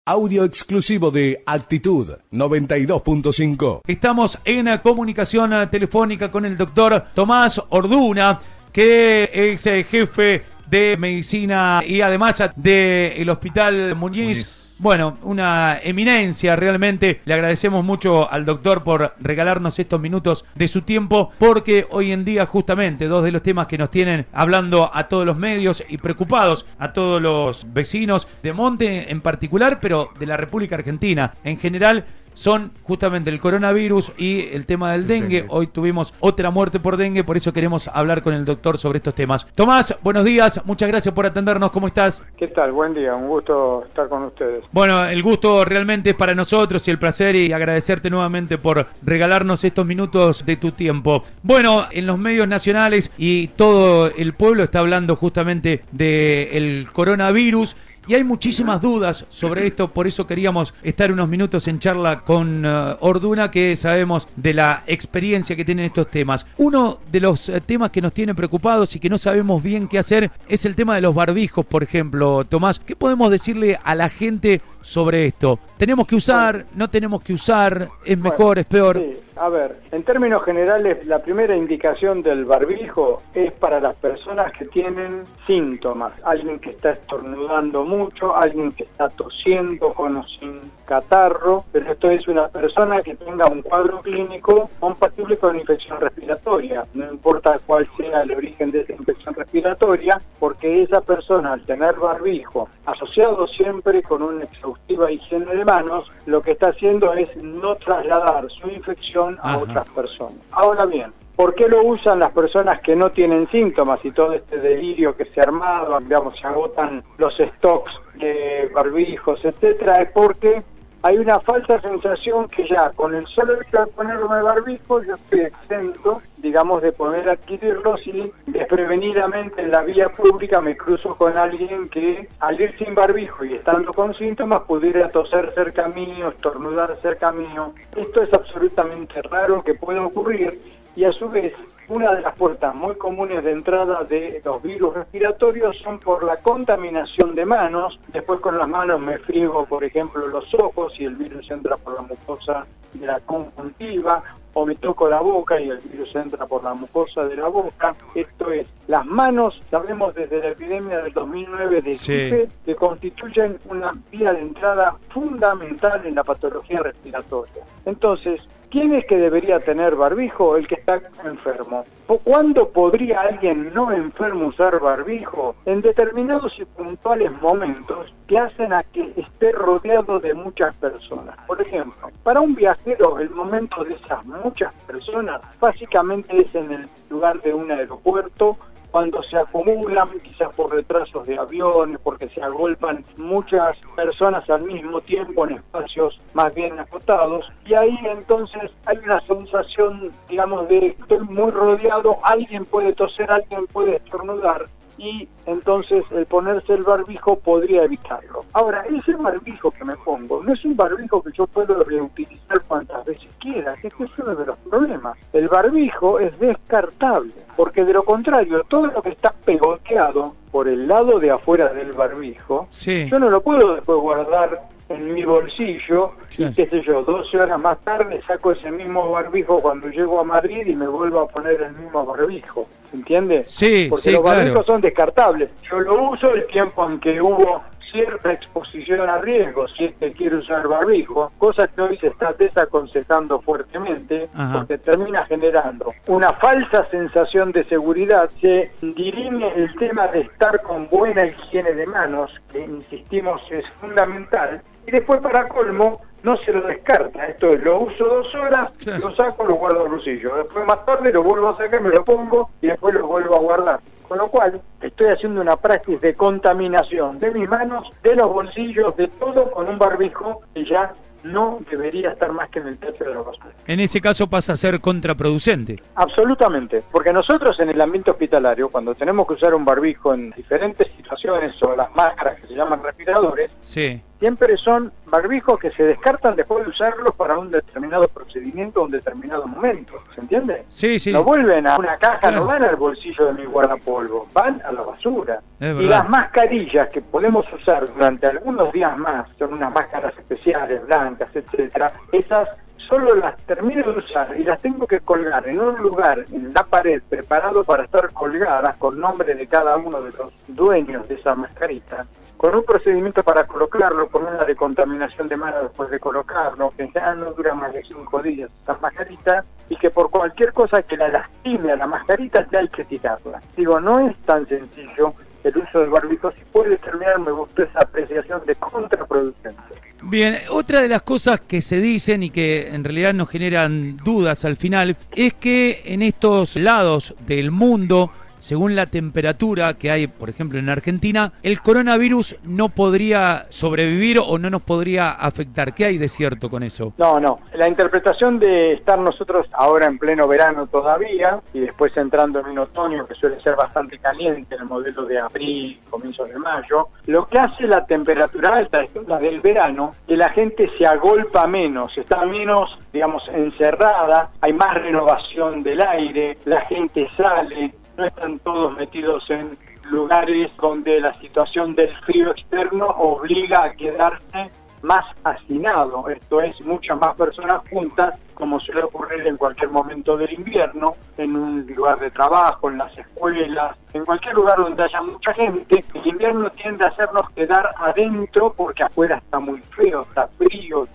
Audio exclusivo de Actitud 92.5. Estamos en comunicación telefónica con el doctor Tomás Orduna, que es jefe de medicina y además del Hospital Muñiz. Bueno, una eminencia realmente. Le agradecemos mucho al doctor por regalarnos estos minutos de su tiempo, porque hoy en día justamente dos de los temas que nos tienen hablando a todos los medios y preocupados a todos los vecinos de Monte en particular, pero de la República Argentina en general, son justamente el coronavirus y el tema del dengue. Hoy tuvimos otra muerte por dengue, por eso queremos hablar con el doctor sobre estos temas. Tomás, buenos días, muchas gracias por atendernos, ¿cómo estás? ¿Qué tal? Buen día, un gusto estar con ustedes. Bueno, el gusto realmente es para nosotros y el placer, y agradecerte nuevamente por regalarnos estos minutos de tu tiempo. Bueno, en los medios nacionales y todo el pueblo está hablando justamente del coronavirus. Y hay muchísimas dudas sobre esto, por eso queríamos estar unos minutos en charla con Orduna, que sabemos de la experiencia que tienen estos temas. Uno de los temas que nos tiene preocupados y que no sabemos bien qué hacer es el tema de los barbijos, por ejemplo. Tomás, ¿qué podemos decirle a la gente sobre esto? ¿Tenemos que usar? ¿No tenemos que usar? ¿Es mejor? ¿Es peor? Sí. A ver, en términos generales, la primera indicación del barbijo es para las personas que tienen síntomas. Alguien que está estornudando mucho, alguien que está tosiendo con o sin catarro, pero esto es una persona que tenga un cuadro clínico compatible con infección respiratoria. No importa cuál sea el origen de esa infección respiratoria, porque esa persona, al tener barbijo asociado siempre con una exhaustiva higiene de manos, lo que está haciendo es no trasladar su infección a otras personas. Ahora bien, ¿por qué lo usan las personas que no tienen síntomas y todo este delirio que se ha armado, digamos, se agotan los stocks de barbijos, etcétera? Es porque hay una falsa sensación que ya con el solo hecho de ponerme barbijo yo estoy exento, digamos, de poder adquirirlo si desprevenidamente en la vía pública me cruzo con alguien que al ir sin barbijo y estando con síntomas pudiera toser cerca mío, estornudar cerca mío. Esto es absolutamente raro que pueda ocurrir y a su vez una de las puertas muy comunes de entrada de los virus respiratorios son por la contaminación de manos. Después con las manos me friego, por ejemplo, los ojos y el virus entra por la mucosa de la conjuntiva, o me toco la boca y el virus entra por la mucosa de la boca. Esto es, las manos, sabemos desde la epidemia del 2009 de gripe, que constituyen una vía de entrada fundamental en la patología respiratoria. Entonces, ¿quién es que debería tener barbijo? El que está enfermo. ¿Cuándo podría alguien no enfermo usar barbijo? En determinados y puntuales momentos que hacen a que esté rodeado de muchas personas. Por ejemplo, para un viajero el momento de esas muchas personas básicamente es en el lugar de un aeropuerto, cuando se acumulan, quizás por retrasos de aviones, porque se agolpan muchas personas al mismo tiempo en espacios más bien acotados, y ahí entonces hay una sensación, digamos, de estoy muy rodeado, alguien puede toser, alguien puede estornudar, y entonces el ponerse el barbijo podría evitarlo. Ahora, ese barbijo que me pongo no es un barbijo que yo puedo reutilizar cuantas veces quiera, que este es uno de los problemas. El barbijo es descartable, porque de lo contrario, todo lo que está pegoteado por el lado de afuera del barbijo, yo no lo puedo después guardar en mi bolsillo, y qué sé yo, 12 horas más tarde saco ese mismo barbijo cuando llego a Madrid y me vuelvo a poner el mismo barbijo, ¿se entiende? Sí, porque los barbijos son descartables. Yo lo uso el tiempo en que hubo cierta exposición a riesgo, si es que quiero usar barbijo, cosa que hoy se está desaconsejando fuertemente, porque termina generando una falsa sensación de seguridad. Se dirime el tema de estar con buena higiene de manos, que insistimos es fundamental, y después para colmo no se lo descarta. Esto es, lo uso 2 horas, lo saco, lo guardo al bolsillo, después más tarde lo vuelvo a sacar, me lo pongo y después lo vuelvo a guardar. Con lo cual, estoy haciendo una praxis de contaminación de mis manos, de los bolsillos, de todo, con un barbijo que ya no debería estar más que en el techo de la basura. En ese caso pasa a ser contraproducente. Absolutamente, porque nosotros en el ambiente hospitalario, cuando tenemos que usar un barbijo en diferentes situaciones, o las máscaras que se llaman respiradores, siempre son barbijos que se descartan después de usarlos para un determinado procedimiento o un determinado momento, ¿se entiende? Sí, sí. No vuelven a una caja, Claro. no van al bolsillo de mi guardapolvo, van a la basura. Es Y verdad. las mascarillas que podemos usar durante algunos días más, son unas máscaras especiales, blancas, etcétera, esas solo las termino de usar y las tengo que colgar en un lugar en la pared preparado para estar colgadas con nombre de cada uno de los dueños de esa mascarita, con un procedimiento para colocarlo, con una decontaminación de mano después de colocarlo, que ya no dura más de 5 días esa mascarita, y que por cualquier cosa que la lastime a la mascarita ya hay que tirarla. Digo, no es tan sencillo el uso del barbijo. Si puede terminar, me gustó esa apreciación de contraproducente. Bien, otra de las cosas que se dicen y que en realidad nos generan dudas al final es que en estos lados del mundo, según la temperatura que hay, por ejemplo, en Argentina, el coronavirus no podría sobrevivir o no nos podría afectar. ¿Qué hay de cierto con eso? No. La interpretación de estar nosotros ahora en pleno verano todavía y después entrando en un otoño que suele ser bastante caliente, en el modelo de abril, comienzos de mayo, lo que hace la temperatura alta, la del verano, que la gente se agolpa menos, está menos, digamos, encerrada, hay más renovación del aire, la gente sale, no están todos metidos en lugares donde la situación del frío externo obliga a quedarse más hacinado. Esto es, muchas más personas juntas, como suele ocurrir en cualquier momento del invierno, en un lugar de trabajo, en las escuelas, en cualquier lugar donde haya mucha gente. El invierno tiende a hacernos quedar adentro porque afuera está muy frío,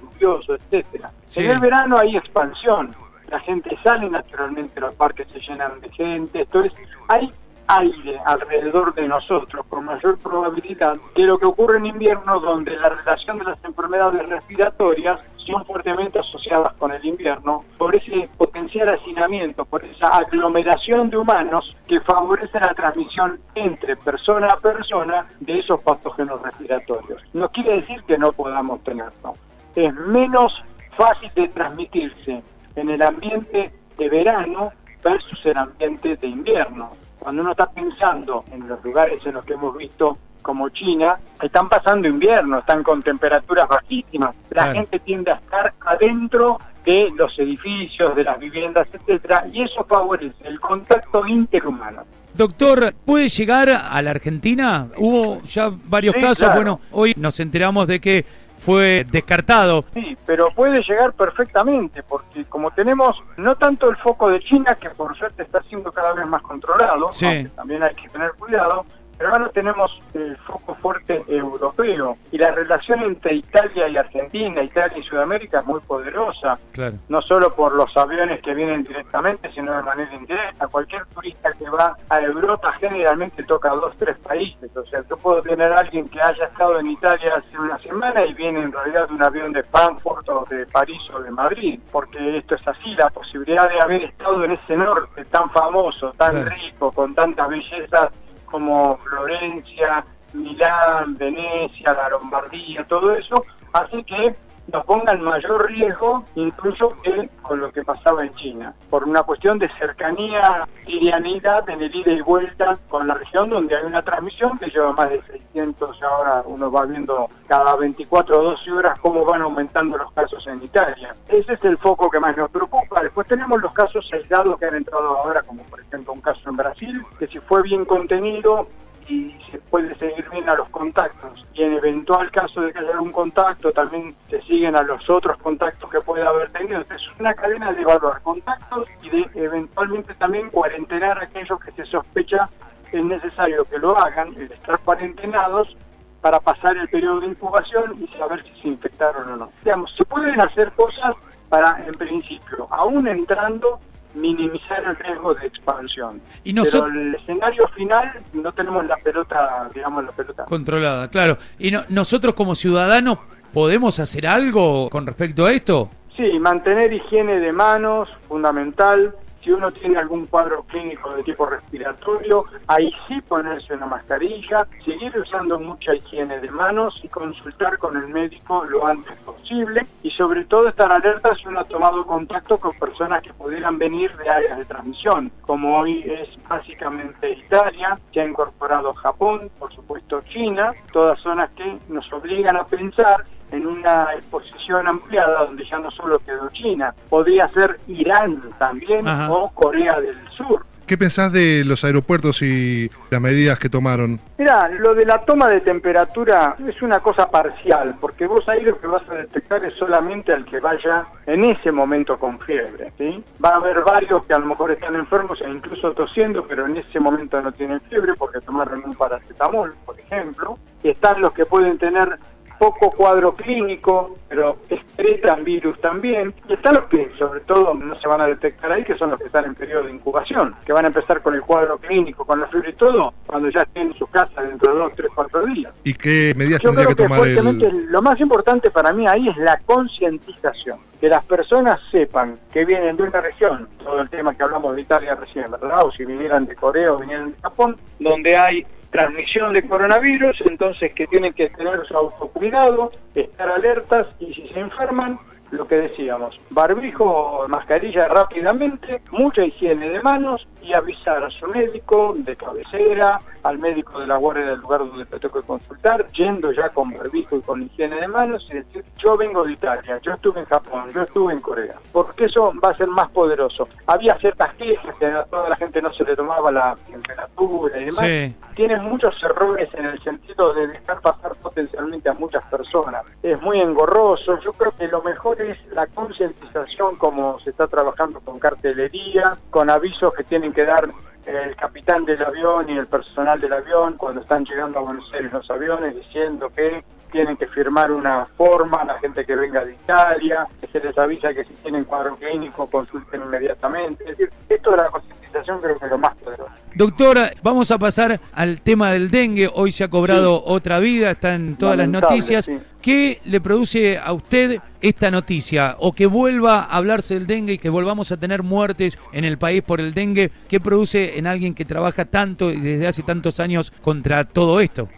lluvioso, etcétera. Sí. En el verano hay expansión. La gente sale naturalmente, los parques se llenan de gente, entonces hay aire alrededor de nosotros con mayor probabilidad que lo que ocurre en invierno, donde la relación de las enfermedades respiratorias son fuertemente asociadas con el invierno, por ese potencial hacinamiento, por esa aglomeración de humanos que favorece la transmisión entre persona a persona de esos patógenos respiratorios. No quiere decir que no podamos tenerlo, es menos fácil de transmitirse en el ambiente de verano versus el ambiente de invierno. Cuando uno está pensando en los lugares en los que hemos visto como China, están pasando invierno, están con temperaturas bajísimas. La Claro. gente tiende a estar adentro de los edificios, de las viviendas, etcétera, y eso favorece el contacto interhumano. Doctor, ¿puede llegar a la Argentina? Hubo ya varios Sí, casos, claro. bueno, hoy nos enteramos de que fue descartado. Sí, pero puede llegar perfectamente, porque como tenemos no tanto el foco de China, que por suerte está siendo cada vez más controlado, Sí. aunque también hay que tener cuidado, pero ahora tenemos el foco fuerte europeo, y la relación entre Italia y Argentina, Italia y Sudamérica es muy poderosa, Claro. no solo por los aviones que vienen directamente, sino de manera indirecta. Cualquier turista que va a Europa generalmente toca 2-3 países. O sea, yo puedo tener a alguien que haya estado en Italia hace una semana y viene en realidad de un avión de Frankfurt o de París o de Madrid, porque esto es así, la posibilidad de haber estado en ese norte tan famoso, tan Claro. rico, con tantas bellezas como Florencia, Milán, Venecia, la Lombardía, todo eso, hace que nos ponga en mayor riesgo incluso que con lo que pasaba en China, por una cuestión de cercanía, livianidad en el ida y vuelta con la región, donde hay una transmisión que lleva más de 600, ahora uno va viendo cada 24 o 12 horas cómo van aumentando los casos en Italia. Ese es el foco que más nos preocupa. Después tenemos los casos aislados que han entrado ahora, como por ejemplo un caso en Brasil, que si fue bien contenido y se puede seguir bien a los contactos, y en eventual caso de que haya algún contacto también se siguen a los otros contactos que puede haber tenido. Entonces es una cadena de evaluar contactos y de eventualmente también cuarentenar a aquellos que se sospecha es necesario que lo hagan, el estar cuarentenados para pasar el periodo de incubación y saber si se infectaron o no. Digamos, se pueden hacer cosas para, en principio, aún entrando, minimizar el riesgo de expansión. Y Pero el escenario final no tenemos la pelota, digamos, la pelota controlada, claro. ¿Y nosotros como ciudadanos podemos hacer algo con respecto a esto? Sí, mantener higiene de manos, fundamental. Si uno tiene algún cuadro clínico de tipo respiratorio, ahí sí ponerse una mascarilla, seguir usando mucha higiene de manos y consultar con el médico lo antes posible, y sobre todo estar alerta si uno ha tomado contacto con personas que pudieran venir de áreas de transmisión, como hoy es básicamente Italia, se ha incorporado Japón, por supuesto China, todas zonas que nos obligan a pensar en una exposición ampliada donde ya no solo quedó China, podría ser Irán también. Ajá. O Corea del Sur. ¿Qué pensás de los aeropuertos y las medidas que tomaron? Mirá, lo de la toma de temperatura es una cosa parcial, porque vos ahí lo que vas a detectar es solamente al que vaya en ese momento con fiebre, ¿sí? Va a haber varios que a lo mejor están enfermos e incluso tosiendo, pero en ese momento no tienen fiebre porque tomaron un paracetamol, por ejemplo. Y están los que pueden tener poco cuadro clínico, pero excretan virus también. Y están los que, sobre todo, no se van a detectar ahí, que son los que están en periodo de incubación, que van a empezar con el cuadro clínico, con la fiebre y todo, cuando ya estén en su casa dentro de 2, 3, 4 días. ¿Y qué medidas Yo tendría creo que que tomar fuertemente lo más importante para mí ahí es la concientización, que las personas sepan que vienen de una región, todo el tema que hablamos de Italia recién, ¿verdad? O si vinieran de Corea o vinieran de Japón, donde hay transmisión de coronavirus, entonces que tienen que tener su autocuidado, estar alertas y si se enferman, lo que decíamos, barbijo, mascarilla rápidamente, mucha higiene de manos y avisar a su médico de cabecera, al médico de la guardia del lugar donde te toque consultar, yendo ya con barbijo y con higiene de manos y decir, yo vengo de Italia, yo estuve en Japón, yo estuve en Corea, porque eso va a ser más poderoso. Había ciertas quejas que a toda la gente no se le tomaba la temperatura y demás. Sí. Tienen muchos errores en el sentido de dejar pasar potencialmente a muchas personas. Es muy engorroso. Yo creo que lo mejor es la concientización, como se está trabajando con cartelería, con avisos que tienen que dar el capitán del avión y el personal del avión cuando están llegando a Buenos Aires los aviones, diciendo que tienen que firmar una forma a la gente que venga de Italia, que se les avisa que si tienen cuadro clínico consulten inmediatamente. Es decir, esto de la concientización creo que es lo más poderoso. Doctor, vamos a pasar al tema del dengue. Hoy se ha cobrado otra vida, está en todas las Lamentable, noticias. sí. ¿Qué le produce a usted esta noticia? O que vuelva a hablarse del dengue y que volvamos a tener muertes en el país por el dengue. ¿Qué produce en alguien que trabaja tanto y desde hace tantos años contra todo esto?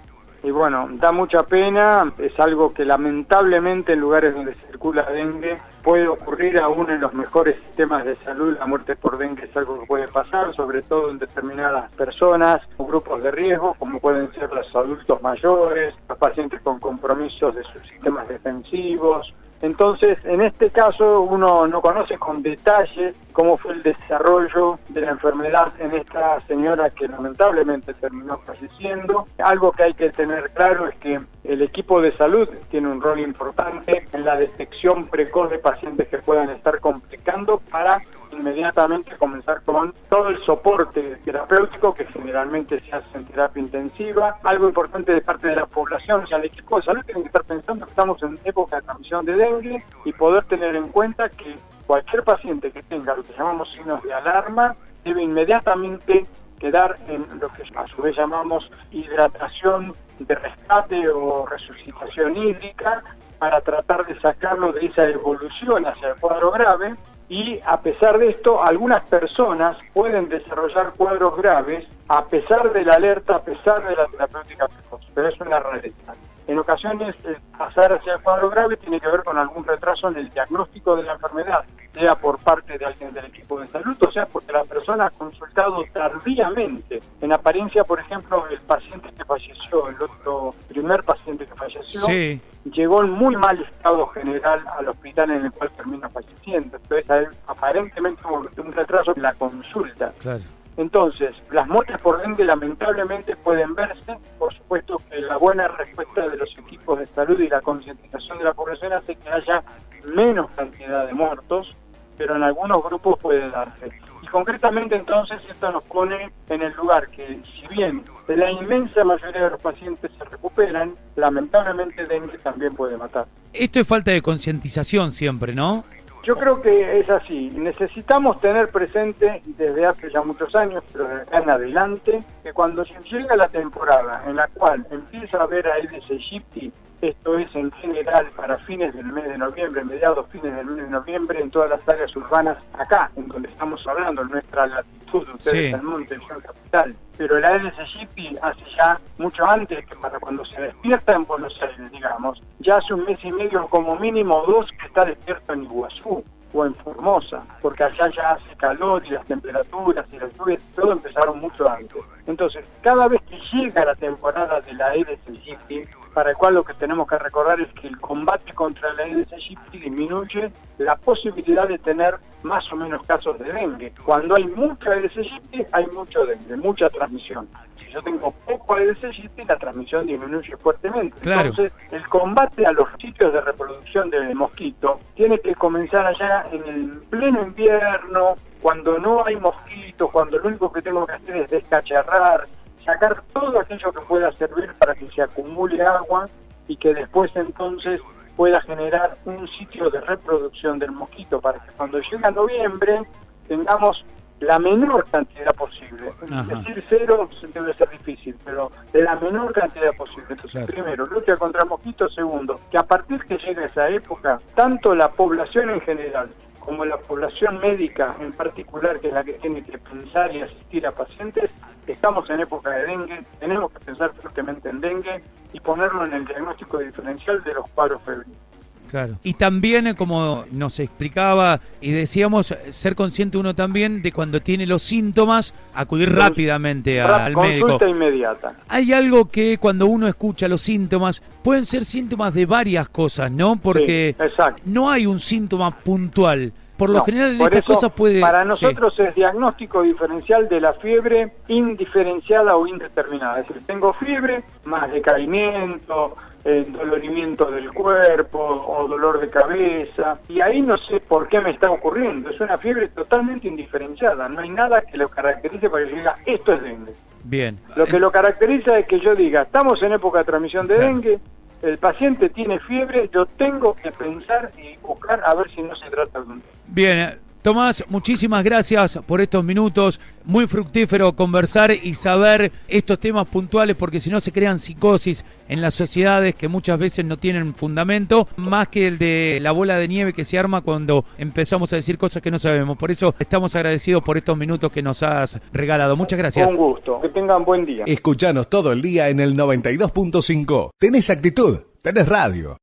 Y bueno, da mucha pena, es algo que lamentablemente en lugares donde circula dengue puede ocurrir aún en los mejores sistemas de salud. La muerte por dengue es algo que puede pasar, sobre todo en determinadas personas o grupos de riesgo, como pueden ser los adultos mayores, los pacientes con compromisos de sus sistemas defensivos. Entonces, en este caso, uno no conoce con detalle cómo fue el desarrollo de la enfermedad en esta señora que lamentablemente terminó falleciendo. Algo que hay que tener claro es que el equipo de salud tiene un rol importante en la detección precoz de pacientes que puedan estar complicando para inmediatamente comenzar con todo el soporte terapéutico que generalmente se hace en terapia intensiva. Algo importante de parte de la población, o sea, el equipo de salud tiene que estar pensando que estamos en época de transmisión de dengue y poder tener en cuenta que cualquier paciente que tenga lo que llamamos signos de alarma debe inmediatamente quedar en lo que a su vez llamamos hidratación de rescate o resucitación hídrica para tratar de sacarlo de esa evolución hacia el cuadro grave. Y a pesar de esto, algunas personas pueden desarrollar cuadros graves a pesar de la alerta, a pesar de la terapéutica precoz, pero es una rareza. En ocasiones, pasar hacia el cuadro grave tiene que ver con algún retraso en el diagnóstico de la enfermedad, sea por parte de alguien del equipo de salud, o sea, porque la persona ha consultado tardíamente. En apariencia, por ejemplo, el paciente que falleció, el primer paciente que falleció, Sí. llegó en muy mal estado general al hospital en el cual termina falleciendo. Entonces, hay aparentemente un retraso en la consulta. Claro. Entonces, las muertes por dengue lamentablemente pueden verse. Por supuesto que la buena respuesta de los equipos de salud y la concientización de la población hace que haya menos cantidad de muertos, pero en algunos grupos puede darse. Y concretamente entonces esto nos pone en el lugar que, si bien la inmensa mayoría de los pacientes se recuperan, lamentablemente dengue también puede matar. Esto es falta de concientización siempre, ¿no? Yo creo que es así. Necesitamos tener presente desde hace ya muchos años, pero de acá en adelante, que cuando llega la temporada en la cual empieza a haber Aedes aegypti, esto es en general para fines del mes de noviembre, mediados fines del mes de noviembre, en todas las áreas urbanas, acá, en donde estamos hablando, en nuestra latitud, ustedes Sí. en el monte, en Ciudad Capital. Pero el Aedes aegypti hace ya mucho antes, que para cuando se despierta en Buenos Aires, digamos, ya hace un mes y medio, como mínimo 2, que está despierto en Iguazú o en Formosa, porque allá ya hace calor y las temperaturas y las lluvias, todo empezaron mucho antes. Entonces, cada vez que llega la temporada de la Aedes aegypti, para el cual lo que tenemos que recordar es que el combate contra la Aedes aegypti disminuye la posibilidad de tener más o menos casos de dengue. Cuando hay mucha Aedes aegypti, hay mucho dengue, mucha transmisión. Si yo tengo poco Aedes aegypti, la transmisión disminuye fuertemente. Claro. Entonces, el combate a los sitios de reproducción de mosquito tiene que comenzar allá en el pleno invierno, cuando no hay mosquitos, cuando lo único que tengo que hacer es descacharrar, sacar todo aquello que pueda servir para que se acumule agua y que después entonces pueda generar un sitio de reproducción del mosquito para que cuando llegue a noviembre tengamos la menor cantidad posible. Ajá. Decir cero debe ser difícil, pero de la menor cantidad posible. Entonces, claro. Primero, lucha contra mosquitos. Segundo, que a partir que llegue esa época, tanto la población en general como la población médica en particular, que es la que tiene que pensar y asistir a pacientes, estamos en época de dengue, tenemos que pensar fuertemente en dengue y ponerlo en el diagnóstico diferencial de los cuadros febriles. Claro. Y también, como nos explicaba y decíamos, ser consciente uno también de cuando tiene los síntomas, acudir rápidamente al médico. Consulta inmediata. Hay algo que cuando uno escucha los síntomas, pueden ser síntomas de varias cosas, ¿no? Porque Sí, exacto. no hay un síntoma puntual. Por lo No, general en por estas eso, cosas puede... Para sí. nosotros es diagnóstico diferencial de la fiebre indiferenciada o indeterminada. Es decir, tengo fiebre, más decaimiento, dolorimiento del cuerpo o dolor de cabeza. Y ahí no sé por qué me está ocurriendo. Es una fiebre totalmente indiferenciada. No hay nada que lo caracterice para que yo diga, esto es dengue. Bien. Lo que lo caracteriza es que yo diga, estamos en época de transmisión de Claro. dengue, el paciente tiene fiebre, yo tengo que pensar y buscar a ver si no se trata de un dengue. Bien, Tomás, muchísimas gracias por estos minutos. Muy fructífero conversar y saber estos temas puntuales, porque si no se crean psicosis en las sociedades que muchas veces no tienen fundamento, más que el de la bola de nieve que se arma cuando empezamos a decir cosas que no sabemos. Por eso estamos agradecidos por estos minutos que nos has regalado. Muchas gracias. Un gusto, que tengan buen día. Escuchanos todo el día en el 92.5. Tenés actitud, tenés radio.